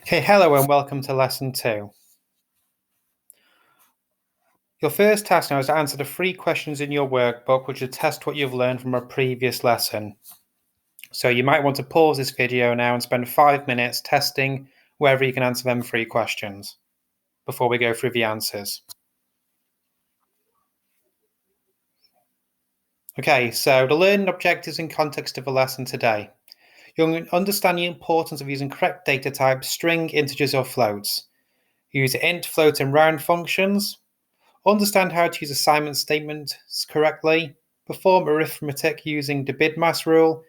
Okay, hello and welcome to lesson 2. Your first task now is to answer the 3 questions in your workbook, which will test what you've learned from a previous lesson. So you might want to pause this video now and spend 5 minutes testing whether you can answer them 3 questions before we go through the answers. Okay, so the learning objectives and context of the lesson today. You'll understand the importance of using correct data types, string, integers or floats. Use int, float and round functions. Understand how to use assignment statements correctly, perform arithmetic using the BIDMAS rule,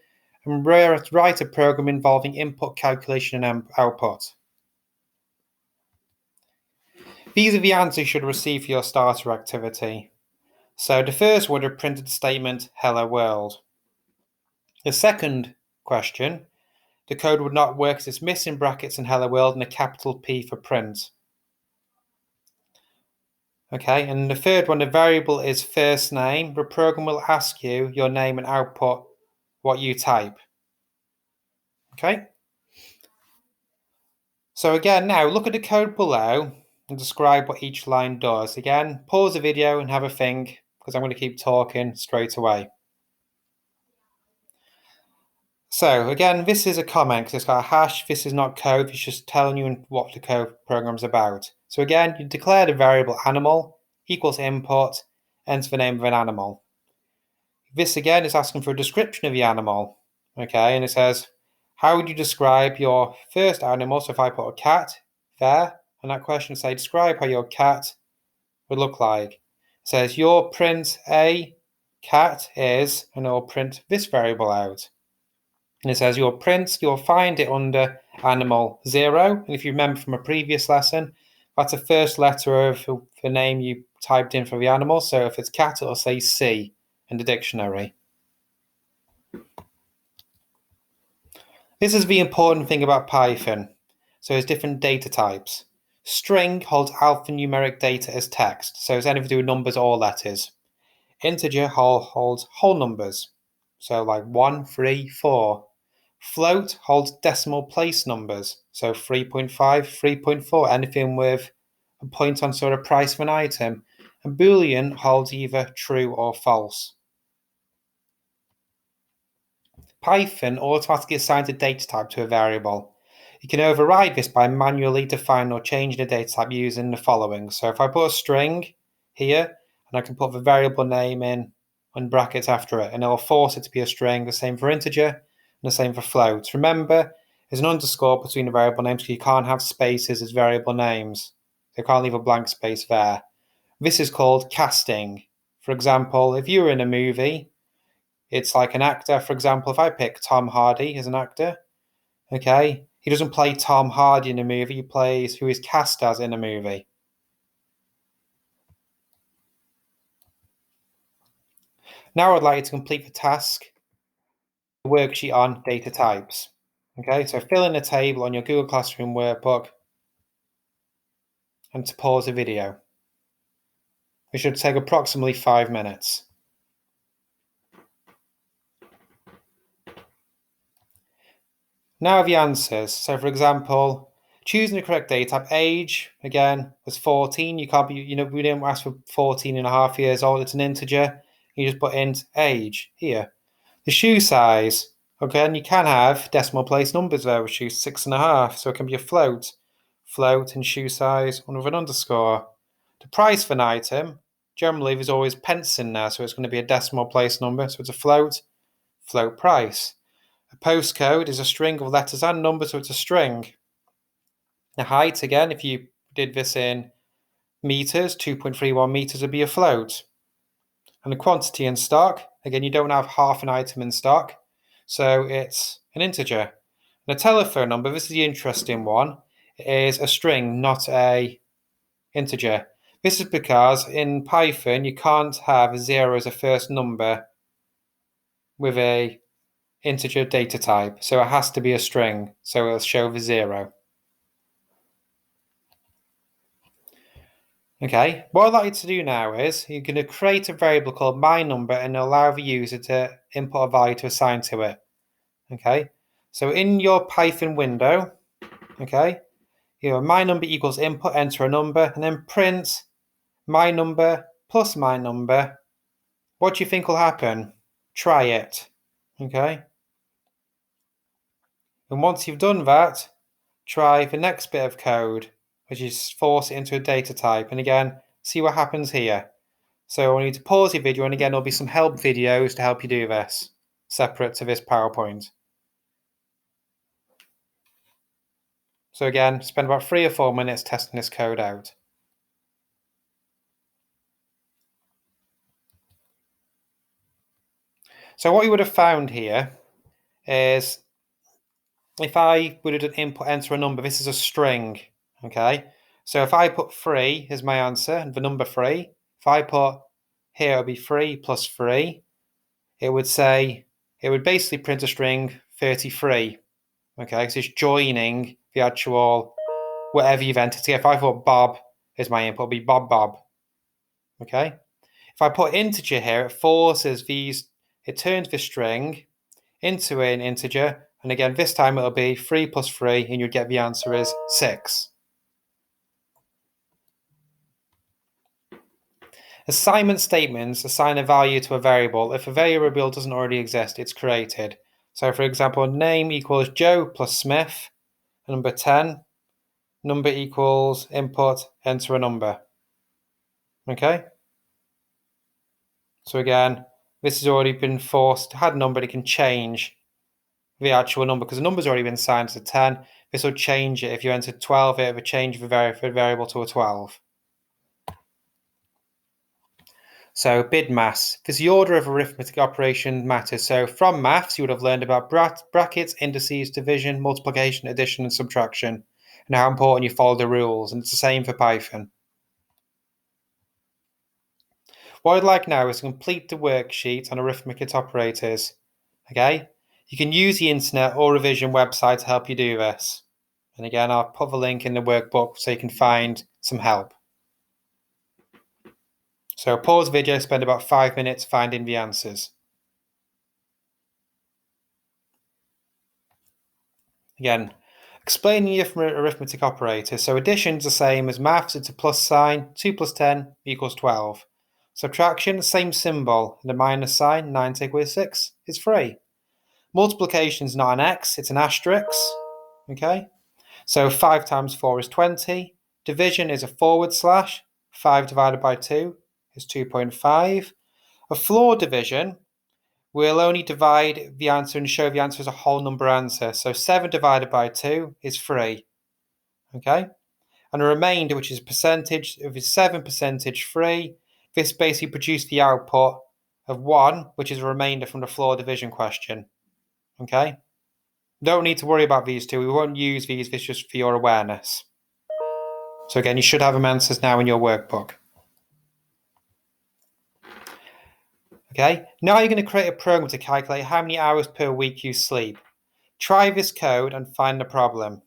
and write a program involving input calculation and output. These are the answers you should receive for your starter activity. So the first would have printed the statement hello world. The second question, the code would not work as it's missing brackets and hello world and a capital P for print. Okay, and the third one, the variable is first name. The program will ask you your name and output what you type. Okay. So again, now look at the code below and describe what each line does. Again, pause the video and have a think, because I'm going to keep talking straight away. So again, this is a comment because it's got a hash. This is not code. It's just telling you what the code program's about. So again, you declare the variable animal equals input, enter the name of an animal. This again is asking for a description of the animal. Okay, and it says, how would you describe your first animal? So if I put a cat there, and that question say, describe how your cat would look like. It says, your print a cat is, and it'll print this variable out. And it says, you'll find it under animal 0. And if you remember from a previous lesson, that's the first letter of the name you typed in for the animal. So if it's cat, it'll say C in the dictionary. This is the important thing about Python. So there's different data types. String holds alphanumeric data as text, so it's anything to do with numbers or letters. Integer holds whole numbers, so like 1, 3, 4. Float holds decimal place numbers, so 3.5, 3.4, anything with a point on sort of price of an item. And Boolean holds either true or false. Python automatically assigns a data type to a variable. You can override this by manually defining or changing the data type using the following. So if I put a string here, and I can put the variable name in brackets after it, and it'll force it to be a string, the same for integer, and the same for float. Remember, there's an underscore between the variable names, so you can't have spaces as variable names. You can't leave a blank space there. This is called casting. For example, if you were in a movie, it's like an actor. For example, if I pick Tom Hardy as an actor, okay, he doesn't play Tom Hardy in a movie, he plays who he's cast as in a movie. Now I'd like you to complete the task, the worksheet on data types. Okay, so fill in a table on your Google Classroom workbook and to pause the video. It should take approximately 5 minutes. Now the answers. So for example, choosing the correct data type, age, again, was 14. You can't be, we didn't ask for 14 and a half years old. It's an integer. You just put int age here. The shoe size, okay, and you can have decimal place numbers there with shoes 6.5. So it can be a float and shoe size with an underscore. The price for an item, generally there's always pence in there. So it's going to be a decimal place number. So it's a float price. A postcode is a string of letters and numbers, so it's a string. The height, again, if you did this in meters, 2.31 meters would be a float. And the quantity in stock, again, you don't have half an item in stock, so it's an integer. And a telephone number, this is the interesting one, is a string, not a integer. This is because in Python, you can't have 0 as a first number with a integer data type, so it has to be a string, so it'll show the 0. Okay, what I'd like you to do now is you're going to create a variable called myNumber and allow the user to input a value to assign to it. Okay, so in your Python window, okay, my number equals input, enter a number, and then print my number plus my number. What do you think will happen? Try it, okay? And once you've done that, try the next bit of code, which is force it into a data type. And again, see what happens here. So I need to pause your video, and again, there'll be some help videos to help you do this, separate to this PowerPoint. So again, spend about 3 or 4 minutes testing this code out. So what you would have found here is, if I would have done input, enter a number, this is a string, okay? So if I put 3 as my answer, and the number 3, if I put here, it would be 3 plus 3, it would basically print a string 33, okay? Because it's joining the actual, whatever you've entered. So if I thought Bob is my input, it would be Bob Bob, okay? If I put integer here, it forces it turns the string into an integer, and again, this time it'll be 3 plus 3, and you'd get the answer is 6. Assignment statements assign a value to a variable. If a variable doesn't already exist, it's created. So for example, name equals Joe plus Smith, number 10, number equals input, enter a number. Okay? So again, this has already been forced, had a number, it can change the actual number because the number's already been assigned to 10. This will change it. If you enter 12, it will change the variable to a 12. So BIDMAS. This is the order of arithmetic operation matters. So from maths, you would have learned about brackets, indices, division, multiplication, addition, and subtraction, and how important you follow the rules. And it's the same for Python. What I'd like now is to complete the worksheet on arithmetic operators. Okay? You can use the internet or revision website to help you do this. And again, I'll put the link in the workbook so you can find some help. So pause the video, spend about 5 minutes finding the answers. Again, explaining the arithmetic operator. So addition is the same as maths, it's a plus sign. 2 plus 10 equals 12. Subtraction, same symbol, and a minus sign. 9 take away 6 is 3. Multiplication is not an X, it's an asterisk. Okay? So 5 times 4 is 20. Division is a forward slash. 5 divided by 2 is 2.5. A floor division, we'll only divide the answer and show the answer as a whole number answer. So 7 divided by 2 is 3. Okay? And a remainder, which is a percentage, if it's 7 percentage 3, this basically produced the output of 1, which is a remainder from the floor division question. Okay? Don't need to worry about these two. We won't use these. This is just for your awareness. So again, you should have them answers now in your workbook. Okay, now you're going to create a program to calculate how many hours per week you sleep. Try this code and find the problem.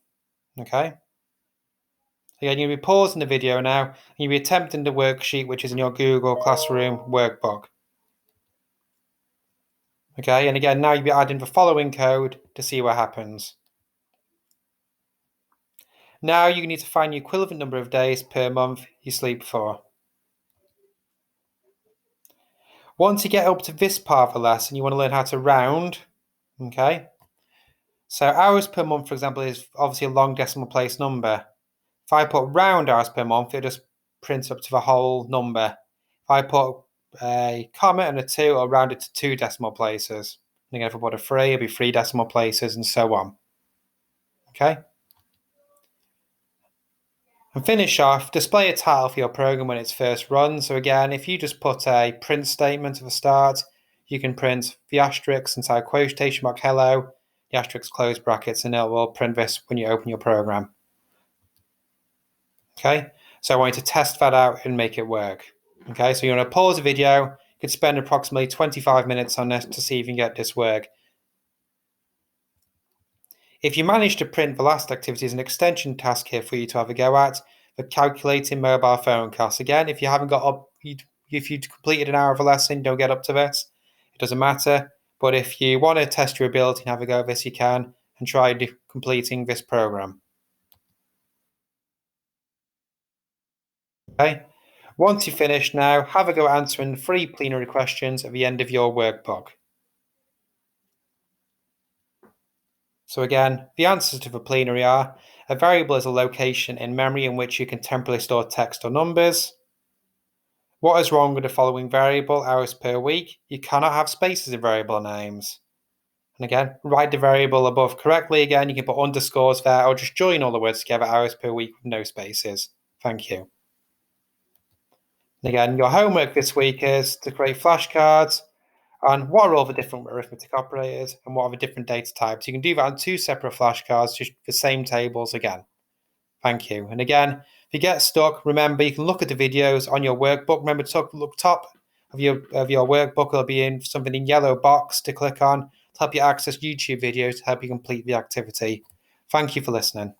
Okay? Again, you're going to be pausing the video now, and you'll be attempting the worksheet, which is in your Google Classroom workbook. Okay, and again, now you'll be adding the following code to see what happens. Now you need to find the equivalent number of days per month you sleep for. Once you get up to this part of the lesson, you want to learn how to round. Okay? So hours per month, for example, is obviously a long decimal place number. If I put round hours per month, it just prints up to the whole number. If I put a comma and a 2, I'll round it to 2 decimal places. And again, if I put a 3, it'll be 3 decimal places, and so on. Okay? And finish off, display a title for your program when it's first run. So again, if you just put a print statement at the start, you can print the asterisk inside quotation mark hello, the asterisk close brackets, and it will print this when you open your program. Okay, so I want you to test that out and make it work. Okay, so you want to pause the video. You could spend approximately 25 minutes on this to see if you can get this work. If you manage to print the last activity as an extension task here for you to have a go at, the calculating mobile phone costs. Again, if you haven't got up, if you completed an hour of a lesson, don't get up to this. It doesn't matter. But if you want to test your ability and have a go at this, you can, and try completing this program. Okay. Once you're finished now, have a go at answering 3 plenary questions at the end of your workbook. So again, the answers to the plenary are: a variable is a location in memory in which you can temporarily store text or numbers. What is wrong with the following variable, hours per week? You cannot have spaces in variable names. And again, write the variable above correctly. Again, you can put underscores there or just join all the words together, hours per week with no spaces. Thank you. And again, your homework this week is to create flashcards on what are all the different arithmetic operators and what are the different data types. You can do that on 2 separate flashcards, just the same tables again. Thank you. And again, if you get stuck, remember you can look at the videos on your workbook. Remember to look top of your workbook. There'll be something in yellow box to click on to help you access YouTube videos to help you complete the activity. Thank you for listening.